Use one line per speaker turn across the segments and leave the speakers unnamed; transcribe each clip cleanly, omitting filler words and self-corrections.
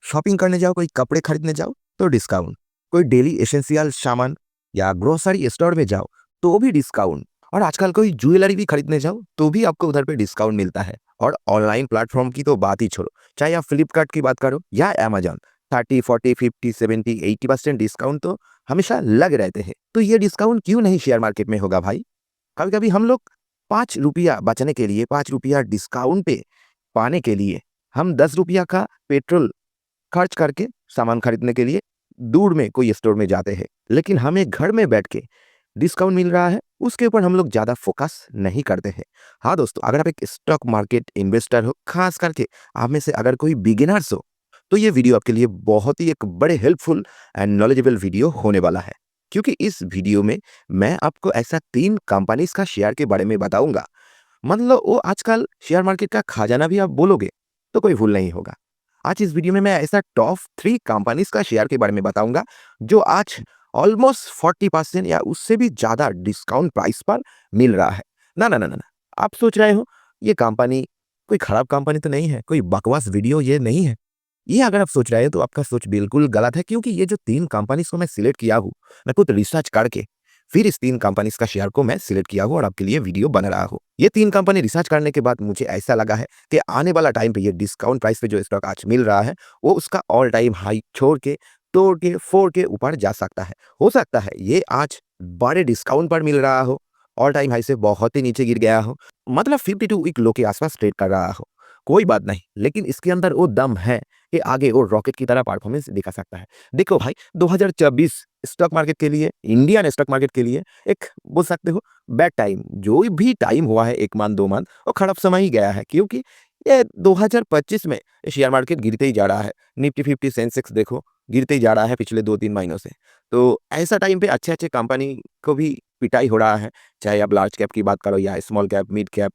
Shopping करने जाओ, कोई कपड़े खरीदने जाओ तो डिस्काउंट, कोई डेली एसेंशियल सामान या ग्रोसरी स्टोर में जाओ तो भी डिस्काउंट, और आजकल कोई ज्वेलरी भी खरीदने जाओ तो भी आपको उधर पे डिस्काउंट मिलता है। और ऑनलाइन प्लेटफॉर्म की तो बात ही छोड़ो, चाहे आप फ्लिपकार्ट की बात करो या अमेजॉन, 30, 40, 50, 70, 80% डिस्काउंट तो हमेशा लग रहते हैं। तो ये डिस्काउंट क्यों नहीं शेयर मार्केट में होगा भाई? कभी कभी हम लोग 5 रुपया बचने के लिए, 5 रुपया डिस्काउंट पे पाने के लिए हम 10 रुपया का पेट्रोल खर्च करके सामान खरीदने के लिए दूर में कोई स्टोर में जाते हैं, लेकिन हमें घर में बैठ के डिस्काउंट मिल रहा है उसके ऊपर हम लोग ज़्यादा फोकस नहीं करते हैं। हाँ दोस्तों, अगर आप एक स्टॉक मार्केट इन्वेस्टर हो, खास करके आप में से अगर कोई बिगिनर्स हो, तो ये वीडियो आपके लिए बहुत ही एक बड़े हेल्पफुल एंड नॉलेजेबल वीडियो होने वाला है। क्योंकि इस वीडियो में मैं आपको ऐसा 3 कंपनीज का शेयर के बारे में बताऊंगा, मतलब वो आजकल शेयर मार्केट का खजाना भी आप बोलोगे तो कोई भूल नहीं होगा। आज इस वीडियो में मैं ऐसा टॉप 3 कंपनीज का शेयर के बारे में बताऊंगा जो आज ऑलमोस्ट 40% या उससे भी ज्यादा डिस्काउंट प्राइस पर मिल रहा है। ना ना ना ना ना, आप सोच रहे हो ये कंपनी कोई खराब कंपनी तो नहीं है, कोई बकवास वीडियो ये नहीं है। ये अगर आप सोच रहे हैं तो आपका सोच बिल्कुल गलत है, क्योंकि ये जो 3 कंपनीज को मैं सिलेक्ट किया हूँ, मैं खुद रिसर्च करके फिर इस 3 कंपनीज का शेयर को मैं सिलेक्ट किया हूँ और आपके लिए वीडियो बना रहा हूँ। ये 3 कंपनी रिसर्च करने के बाद मुझे ऐसा लगा है कि आने वाला टाइम पे ये डिस्काउंट प्राइस पे जो स्टॉक आज मिल रहा है वो उसका ऑल टाइम हाई छोड़ के, तोड़ के, फोड़ के ऊपर जा सकता है। हो सकता है ये आज बड़े डिस्काउंट पर मिल रहा हो, ऑल टाइम हाई से बहुत ही नीचे गिर गया हो, मतलब 52 वीक लो के आसपास ट्रेड कर रहा हो, कोई बात नहीं, लेकिन इसके अंदर वो दम है कि आगे वो रॉकेट की तरह परफॉर्मेंस दिखा सकता है। देखो भाई, 2024 स्टॉक मार्केट के लिए, इंडियन स्टॉक मार्केट के लिए एक बोल सकते हो बैड टाइम, जो भी टाइम हुआ है 1 मंथ 2 मंथ, वो खराब समय ही गया है, क्योंकि ये 2025 में शेयर मार्केट गिरते ही जा रहा है। निफ्टी 50 सेंसेक्स देखो गिरते ही जा रहा है पिछले 2-3 महीनों से। तो ऐसा टाइम पे अच्छे अच्छे कंपनी को भी पिटाई हो रहा है, चाहे आप लार्ज कैप की बात करो या स्मॉल कैप, मिड कैप,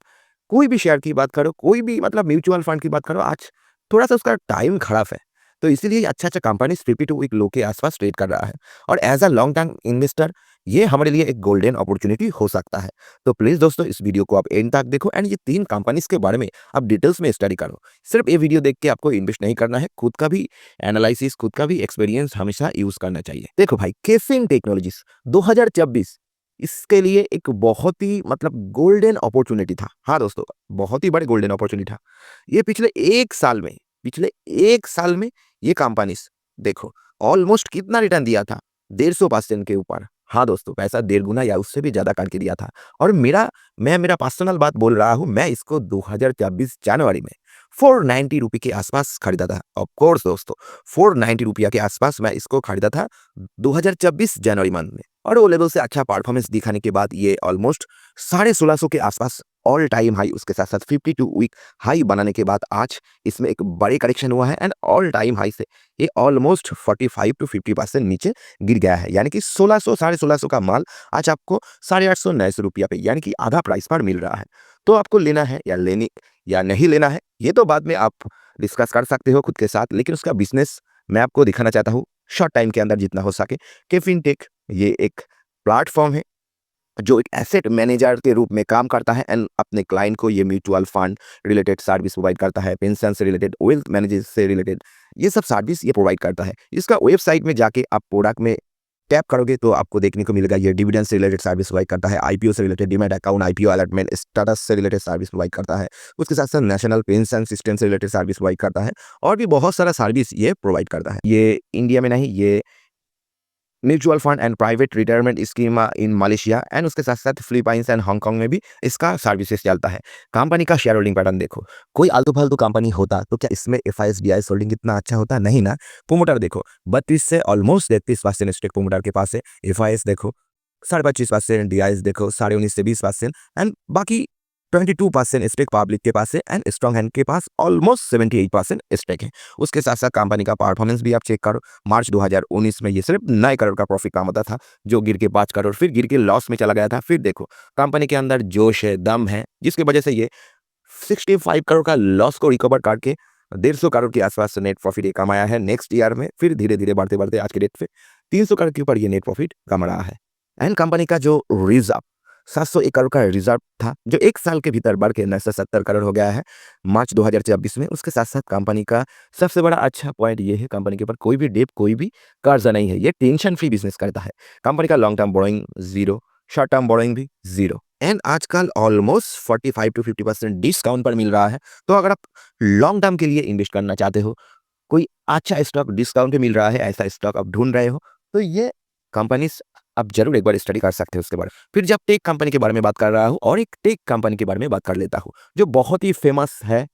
कोई भी शेयर की बात करो, कोई भी मतलब म्यूचुअल फंड की बात करो, आज थोड़ा-सा उसका टाइम खराब है। तो इसीलिए अच्छा-अच्छा कंपनीज़ 52 वीक लो के आसपास ट्रेड कर रहा है, और as a long term investor ये हमारे लिए एक गोल्डन अपॉर्च्युनिटी हो सकता है। तो प्लीज़ दोस्तों, इस वीडियो को आप एंड तक देखो एंड ये 3 कंपनीज़ के बारे में आप डिटेल्स में स्टडी करो। सिर्फ ये वीडियो देख के आपको इन्वेस्ट नहीं करना है, खुद का भी एनालिसिस, खुद का भी एक्सपीरियंस हमेशा यूज़ करना चाहिए। देखो भाई, केफिन टेक्नोलॉजीज़ 2024 इसके लिए एक बहुत ही मतलब गोल्डन अपॉर्च्युनिटी था। हाँ दोस्तों, बहुत ही बड़े गोल्डन अपॉर्च्युनिटी था। ये पिछले 1 साल में ये कंपनीज़ देखो ऑलमोस्ट कितना रिटर्न दिया था? 150% के ऊपर। हाँ दोस्तों, पैसा 1.5 गुना या उससे भी ज़्यादा करके दिया था। और मैं मेरा पर्सनल बात बोल रहा हूँ, मैं इसको 2024 जनवरी में ₹490 के आसपास खरीदा था। ऑफ कोर्स दोस्तों, ₹490 के आसपास मैं इसको खरीदा था 2024 जनवरी मंथ में, और वो लेवल से अच्छा परफॉर्मेंस दिखाने के बाद ये ऑलमोस्ट 1650 के आसपास ऑल टाइम हाई, उसके साथ-साथ 52 वीक हाई बनाने के बाद आज इसमें एक बड़ी करेक्शन हुआ है एंड ऑल टाइम हाई से ये ऑलमोस्ट 45 टू 50% नीचे गिर गया है। यानी कि 1600 साढ़े 1600 का माल आज आपको 850-900 रुपया पे, यानी कि आधा प्राइस पर मिल रहा है। तो आपको लेना है या नहीं लेना है, ये तो बाद में आप डिस्कस कर सकते हो खुद के साथ, लेकिन उसका बिज़नेस मैं आपको दिखाना चाहता हूँ शॉर्ट टाइम के अंदर जितना हो सके। केफिनटेक ये एक प्लेटफ़ॉर्म है जो एक एसेट मैनेजर के रूप में काम करता है एंड अपने क्लाइंट को ये mutual fund related service provide करता है, पेंशन से रिलेटेड, वेल्थ मैनेजर से रिलेटेड, ये सब सर्विस ये प्रोवाइड करता है। इसका वेबसाइट में जाके आप प्रोडक्ट में टैप करोगे तो आपको देखने को मिलेगा ये डिविडेंड से रिलेटेड सर्विस प्रोवाइड करता है, आईपीओ से related demat account, IPO allotment status से रिलेटेड सर्विस प्रोवाइड करता है। उसके साथ साथ नेशनल पेंशन सिस्टम से रिलेटेड सर्विस प्रोवाइड करता है, और भी बहुत सारा सर्विस ये प्रोवाइड करता है। ये इंडिया में नहीं, ये mutual fund and private retirement scheme in Malaysia and उसके साथ साथ फिलीपाइंस एंड हांगकांग में भी इसका सर्विसेज चलता है। कंपनी का शेयर होल्डिंग पैटर्न देखो, कोई आलतू फालतू कंपनी होता तो क्या इसमें एफआईएस डीआईएस होल्डिंग कितना अच्छा होता? नहीं ना। प्रोमोटर देखो 32 से ऑलमोस्ट 33% स्टेक प्रोमोटर के पास है। एफआईएस देखो 25.5%, डीआईएस देखो 19.5 से 20% एंड बाकी 22% स्टेक पब्लिक के पास है एंड स्ट्रॉन्ग हैंड के पास ऑलमोस्ट 78% स्टेक है। उसके साथ साथ कंपनी का परफॉर्मेंस भी आप चेक करो। मार्च 2019 में ये सिर्फ 9 करोड़ का प्रॉफिट कमाता था, जो गिर के 5 करोड़, फिर गिर के लॉस में चला गया था। फिर देखो कंपनी के अंदर जोश है, दम है, जिसकी वजह से ये 65 करोड़ का लॉस को रिकवर करके 150 करोड़ के आसपास नेट प्रॉफिट ये कमाया है नेक्स्ट ईयर में। फिर धीरे धीरे बढ़ते बढ़ते आज के डेट पे 300 करोड़ के ऊपर ये नेट प्रॉफिट कमा रहा है। एंड कंपनी का जो रिजर्व 701 करोड़ का रिजर्व था, जो 1 साल के भीतर बढ़ के 970 करोड़ हो गया है मार्च 2024 में। उसके साथ-साथ कंपनी का सबसे बड़ा अच्छा पॉइंट ये है, कंपनी के ऊपर कोई भी डेट, कोई भी कर्ज़ नहीं है। ये टेंशन फ्री बिज़नेस करता है। कंपनी का long term borrowing 0, short term borrowing भी 0 एंड आजकल ऑलमोस्ट 45 टू 50% डिस्काउंट पर मिल रहा है। तो अगर आप लॉन्ग टर्म के लिए इन्वेस्ट करना चाहते हो, कोई अच्छा स्टॉक डिस्काउंट पे मिल रहा है, ऐसा स्टॉक आप ढूँढ रहे हो, तो ये कंपनीज़ आप ज़रूर एक बार स्टडी कर सकते हो उसके बारे में। फिर जब टेक कंपनी के बारे में बात कर रहा हूँ और एक टेक कंपनी के बारे में बात कर लेता हूँ, जो बहुत ही फेमस है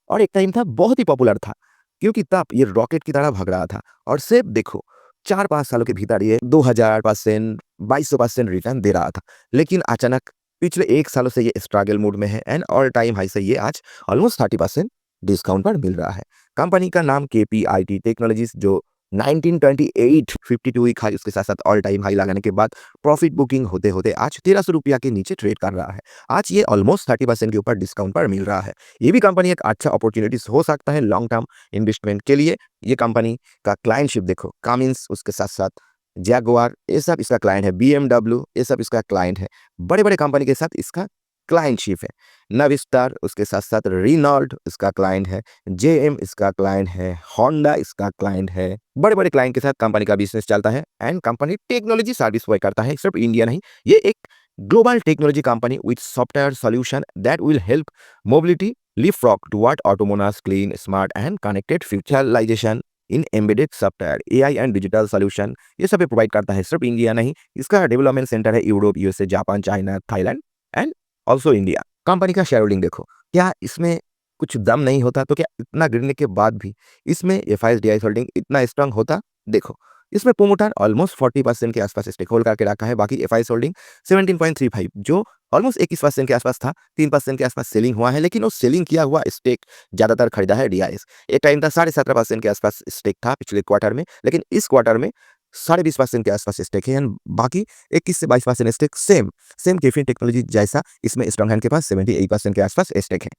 और एक टाइम था बहुत ही पॉपुलर था, क्योंकि तब ये रॉकेट की तरह भाग रहा था और सिर्फ देखो 4-5 सालों के भीतर ये 2000%, 2200% रिटर्न दे रहा था। लेकिन अचानक पिछले 1 सालों से ये स्ट्रगल मोड में है एंड ऑल टाइम हाई से ये आज ऑलमोस्ट 30% डिस्काउंट पर मिल रहा है। कंपनी का नाम केपीआईटी टेक्नोलॉजीज़, जो 1928 52 वीक हाई, उसके साथ-साथ ऑल टाइम हाई लगाने के बाद प्रॉफिट बुकिंग होते-होते आज ₹1300 के नीचे ट्रेड कर रहा है। आज ये ऑलमोस्ट 30% के ऊपर डिस्काउंट पर मिल रहा है। ये भी कंपनी एक अच्छा अपॉर्चुनिटीज़ हो सकता है लॉन्ग टर्म इन्वेस्टमेंट के लिए। ये कंपनी का क्लाइंटशिप देखो, कामिंस, उसके साथ-साथ जैगुआर, ये सब इसका क्लाइंट है, बीएमडब्ल्यू, ये सब इसका क्लाइंट है। बड़े-बड़े कंपनी के साथ इसका क्लाइंटशिप है। नविस्टार, उसके साथ-साथ रेनॉल्ट इसका क्लाइंट है, जेएम इसका क्लाइंट है, होंडा इसका क्लाइंट है। बड़े-बड़े क्लाइंट के साथ कंपनी का बिज़नेस चलता है and company technology service provide करता है, सिर्फ इंडिया नहीं। ये एक global technology company with software solution that will help mobility leapfrog toward autonomous, clean, smart and connected futurization in embedded software, AI and digital solution, ये सब provide करता है, सिर्फ इंडिया नहीं। इसका डेवलपमेंट सेंटर है Europe, USA, Japan, China, Thailand and also India. Company का share holding देखो, क्या इसमें कुछ दम नहीं होता? तो क्या इतना गिरने के बाद भी इसमें एफआईएस डीआईएस होल्डिंग इतना स्ट्रांग होता? देखो, इसमें प्रोमोटर ऑलमोस्ट 40% के आसपास स्टेक होल्ड करके रखा है, बाकी एफआईएस होल्डिंग 17.35, जो ऑलमोस्ट 21% के आसपास था, 3% के आसपास सेलिंग हुआ है, लेकिन वो सेलिंग किया हुआ स्टेक ज़्यादातर खरीदा है डीआईएस। एक टाइम था 17.5% के आसपास स्टेक था पिछले क्वार्टर में, लेकिन इस क्वार्टर में 20.5% के आसपास स्टेक है एंड बाकी 21 से 22% स्टेक सेम केफिन टेक्नोलॉजी जैसा इसमें स्ट्रॉन्ग हैंड के पास 78% के आसपास स्टेक है।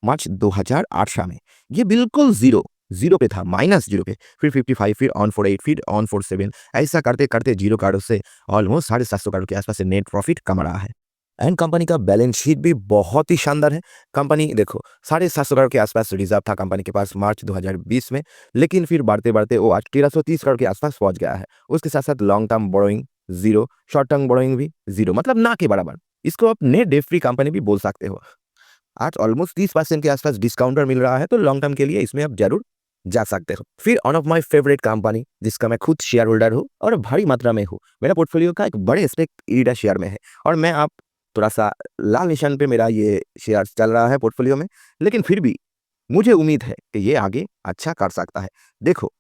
मार्च 2008 में ये बिल्कुल ज़ीरो पे था, माइनस ज़ीरो पे, फिर 55, फिर ऑन 48, फिर ऑन 47, ऐसा करते-करते ज़ीरो करोड़ से ऑलमोस्ट 750 करोड़ के आसपास से नेट प्रॉफिट कमा रहा है। एंड कंपनी का बैलेंस शीट भी बहुत ही शानदार है। कंपनी देखो 750 करोड़ के आसपास रिजर्व था कंपनी के पास मार्च 2020 में, लेकिन फिर बढ़ते-बढ़ते वो आज 1330 करोड़ के आसपास पहुँच गया है। उसके साथ-साथ long term borrowing 0, short term borrowing भी 0, मतलब ना के बराबर। इसको आप नेट डेट फ्री कंपनी भी बोल सकते हो। आज ऑलमोस्ट 30% के आसपास डिस्काउंट पर मिल रहा है, तो लॉन्ग टर्म के लिए इसमें आप जरूर जा सकते हो। फिर one of my favourite company, जिसका मैं खुद शेयर होल्डर हूँ और भारी मात्रा में हूँ, मेरा पोर्टफोलियो का एक बड़े स्टेक ईडा शेयर में है और मैं आप थोड़ा-सा लाल निशान पे मेरा ये शेयर चल रहा है पोर्टफोलियो में, लेकिन फिर भी मुझे उम्मीद है कि ये आगे अच्छा कर सकता है। देखो,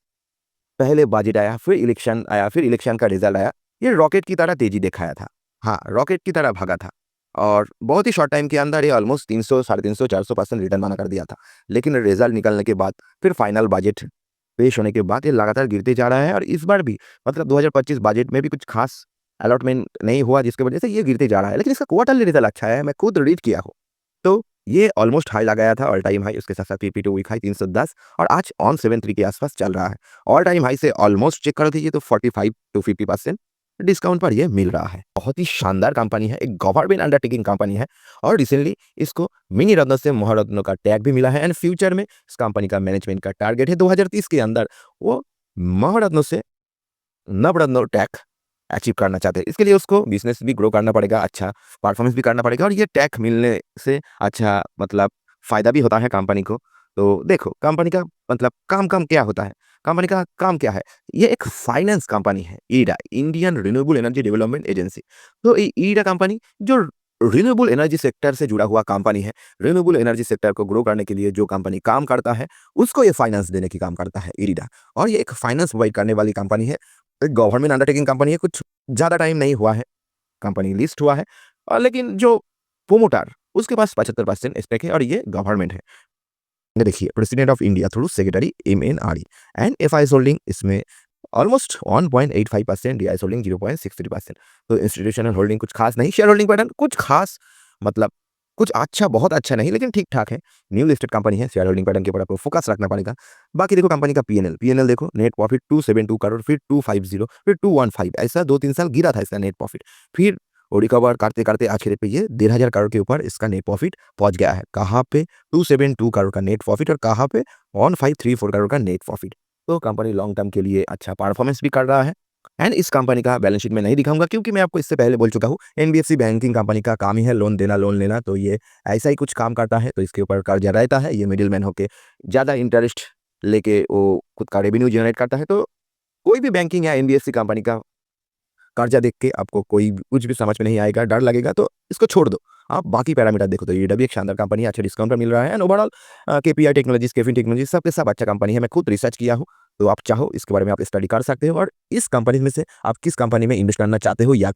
पहले बजट आया, फिर इलेक्शन आया, फिर इलेक्शन का रिजल्ट आया, ये रॉकेट की तरह तेज़ी दिखाया था। हाँ, रॉकेट की तरह भागा था और बहुत ही शॉर्ट टाइम के अंदर ये ऑलमोस्ट 300, 350, 400% रिटर्न बना कर दिया था। लेकिन रिजल्ट निकलने के बाद, फिर फाइनल बजट पेश होने के बाद ये लगातार गिरते जा रहा है और इस बार भी मतलब 2025 बजट में भी कुछ खास अलॉटमेंट नहीं हुआ, जिसकी वजह से ये गिरते जा रहा है। लेकिन इसका क्वार्टरली रिजल्ट अच्छा है, मैं खुद रीड किया हूँ। तो ये ऑलमोस्ट हाई लगाया था, ऑल टाइम हाई, उसके साथ-साथ पीपी2 वीक हाई 310 और आज ऑन 73 के आसपास चल रहा है। ऑल टाइम हाई से ऑलमोस्ट चेक कर दीजिए तो 45 टू 50% डिस्काउंट पर ये मिल रहा है। बहुत ही शानदार कंपनी है, एक गवर्नमेंट अंडरटेकिंग कंपनी है और रिसेंटली इसको मिनी रत्न से महारत्न का टैग भी मिला है एंड फ्यूचर में इस कंपनी का मैनेजमेंट का टारगेट है 2030 के अंदर वो महारत्न से नवरत्न टैग अचीव करना चाहते हैं। इसके लिए उसको बिज़नेस भी ग्रो करना पड़ेगा, अच्छा परफॉर्मेंस भी करना पड़ेगा और ये टैग मिलने से अच्छा मतलब फ़ायदा भी होता है कंपनी को। तो देखो कंपनी का मतलब काम क्या होता है? कंपनी का काम क्या है? ये एक फाइनेंस कंपनी है, IREDA, Indian renewable energy development agency. तो ये ईडा कंपनी जो रिन्यूएबल एनर्जी सेक्टर से जुड़ा हुआ कंपनी है, रिन्यूएबल एनर्जी सेक्टर को ग्रो करने के लिए जो कंपनी काम करता है, उसको ये फाइनेंस देने की काम करता है ईडा और ये एक फाइनेंस प्रोवाइड करने वाली कंपनी है। एक गवर्नमेंट अंडरटेकिंग कंपनी है, कुछ ज़्यादा टाइम नहीं हुआ है, कंपनी लिस्ट हुआ है लेकिन जो प्रोमोटर उसके पास 75% स्टेक है और ये गवर्नमेंट है। ये देखिए president of India through secretary MNRE and FIS holding इसमें ऑलमोस्ट 1.85%, डीआईएस होल्डिंग 0.63%। तो इंस्टीट्यूशनल होल्डिंग कुछ खास नहीं, शेयर होल्डिंग पैटर्न कुछ खास मतलब कुछ अच्छा, बहुत अच्छा नहीं, लेकिन ठीक-ठाक है। न्यू लिस्टेड कंपनी है, शेयर होल्डिंग पैटर्न के ऊपर आपको फोकस रखना पड़ेगा। बाकी देखो कंपनी का पीएनएल देखो, नेट प्रॉफिट 272 करोड़, फिर 250, फिर 215, ऐसा 2-3 साल गिरा था इसका नेट प्रॉफिट। फिर और रिकवर करते-करते आज के डेट पे ये 1,500 करोड़ के ऊपर इसका नेट प्रॉफिट पहुँच गया है। कहाँ पे? 272 करोड़ का नेट प्रॉफिट और कहाँ पे? 1534 करोड़ का नेट प्रॉफिट। तो कंपनी लॉन्ग टर्म के लिए अच्छा परफॉर्मेंस भी कर रहा है एंड इस कंपनी का बैलेंस शीट मैं नहीं दिखाऊँगा क्योंकि मैं आपको इससे पहले बोल चुका हूँ, एनबीएफसी बैंकिंग कंपनी का काम ही है लोन देना, लोन लेना, तो ये ऐसा ही कुछ काम करता है, तो इसके ऊपर कर्जा रहता है। ये मिडलमैन होके ज़्यादा इंटरेस्ट लेके वो खुद का रेवेन्यू जनरेट करता है। तो कोई भी बैंकिंग या एनबीएफसी कंपनी का कर्जा देख के आपको कोई कुछ भी समझ में नहीं आएगा, डर लगेगा तो इसको छोड़ दो। आप बाकी पैरामीटर देखो तो ये भी एक शानदार कंपनी है, अच्छे डिस्काउंट पर मिल रहा है and overall KPI technologies, KFin technologies सब के सब अच्छा कंपनी है। मैं खुद रिसर्च किया हूँ, तो आप चाहो इसके बारे में आप स्टडी कर सकते हो और इस कंपनी में से आप किस कंपनी में इन्वेस्ट करना चाहते हो या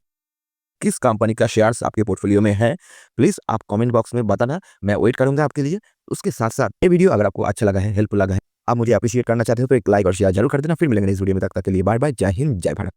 किस कंपनी का शेयर्स आपके पोर्टफोलियो में है, प्लीज़ आप कमेंट बॉक्स में बताना, मैं वेट करूँगा आपके लिए। उसके साथ-साथ ये वीडियो अगर आपको अच्छा लगा है, हेल्पफुल लगा है, आप मुझे एप्रिशिएट करना चाहते हो तो एक लाइक और शेयर ज़रूर कर देना। फिर मिलेंगे नेक्स्ट वीडियो में, तब तक के लिए बाय बाय, जय हिंद, जय भारत।